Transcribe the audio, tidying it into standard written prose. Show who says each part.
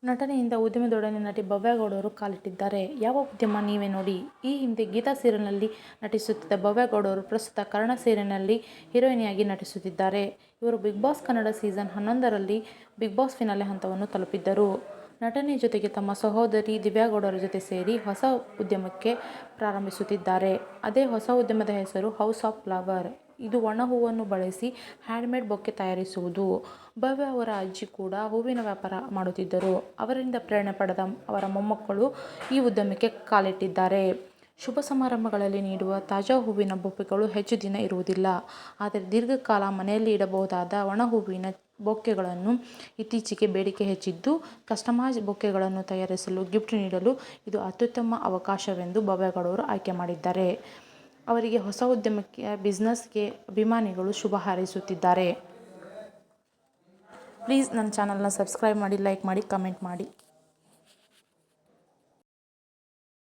Speaker 1: ನಟನೆಯಿಂದ ಉದ್ಯಮದೊಡನೆ ನಟಿ ಭವ್ಯ ಗೌಡ ಅವರು ಕಾಲಿಟ್ಟಿದ್ದಾರೆ. ಯಾವ ಉದ್ಯಮ ನೀವೇ ನೋಡಿ. ಈ ಹಿಂದೆ ಗೀತಾ ಸೀರಿಯಲ್ನಲ್ಲಿ ನಟಿಸುತ್ತಿದ್ದ ಭವ್ಯ ಗೌಡ ಅವರು ಪ್ರಸ್ತುತ ಕರ್ಣ ಸೀರಿಯಲ್ನಲ್ಲಿ ಹೀರೋಯಿನಿಯಾಗಿ ನಟಿಸುತ್ತಿದ್ದಾರೆ. ಇವರು ಬಿಗ್ ಬಾಸ್ ಕನ್ನಡ ಸೀಸನ್ 11ರಲ್ಲಿ ಬಿಗ್ ಬಾಸ್ ಫಿನಾಲೆ ಹಂತವನ್ನು ತಲುಪಿದ್ದರು. ನಟನೆ ಜೊತೆಗೆ ತಮ್ಮ ಸಹೋದರಿ ದಿವ್ಯಾ ಗೌಡರ ಜೊತೆ ಸೇರಿ ಹೊಸ ಉದ್ಯಮಕ್ಕೆ ಪ್ರಾರಂಭಿಸುತ್ತಿದ್ದಾರೆ. ಅದೇ ಹೊಸ ಉದ್ಯಮದ ಹೆಸರು ಹೌಸ್ ಆಫ್ ಫ್ಲವರ್. ಇದು ಒಣ ಹೂವನ್ನು ಬಳಸಿ ಹ್ಯಾಂಡ್ಮೇಡ್ ಬೊಕ್ಕೆ ತಯಾರಿಸುವುದು. ಭವ್ಯ ಅವರ ಅಜ್ಜಿ ಕೂಡ ಹೂವಿನ ವ್ಯಾಪಾರ ಮಾಡುತ್ತಿದ್ದರು. ಅವರಿಂದ ಪ್ರೇರಣೆ ಪಡೆದ ಅವರ ಮೊಮ್ಮಕ್ಕಳು ಈ ಉದ್ಯಮಕ್ಕೆ ಕಾಲಿಟ್ಟಿದ್ದಾರೆ. ಶುಭ ಸಮಾರಂಭಗಳಲ್ಲಿ ನೀಡುವ ತಾಜಾ ಹೂವಿನ ಬೊಕ್ಕೆಗಳು ಹೆಚ್ಚು ದಿನ ಇರುವುದಿಲ್ಲ. ಆದರೆ ದೀರ್ಘಕಾಲ ಮನೆಯಲ್ಲಿ ಇಡಬಹುದಾದ ಒಣ ಹೂವಿನ ಬೊಕ್ಕೆಗಳನ್ನು ಇತ್ತೀಚೆಗೆ ಬೇಡಿಕೆ ಹೆಚ್ಚಿದ್ದು, ಕಸ್ಟಮೈಸ್ ಬೊಕ್ಕೆಗಳನ್ನು ತಯಾರಿಸಲು ಗಿಫ್ಟ್ ನೀಡಲು ಇದು ಅತ್ಯುತ್ತಮ ಅವಕಾಶವೆಂದು ಭವ್ಯ ಗೌಡ ಅವರು ಆಯ್ಕೆ ಮಾಡಿದ್ದಾರೆ. ಅವರಿಗೆ ಹೊಸ ಉದ್ಯಮಕ್ಕೆ ಬಿಸ್ನೆಸ್ಗೆ ಅಭಿಮಾನಿಗಳು ಶುಭ ಹಾರೈಸುತ್ತಿದ್ದಾರೆ. ಪ್ಲೀಸ್ ನನ್ನ ಚಾನಲ್ನ ಸಬ್ಸ್ಕ್ರೈಬ್ ಮಾಡಿ, ಲೈಕ್ ಮಾಡಿ, ಕಮೆಂಟ್ ಮಾಡಿ.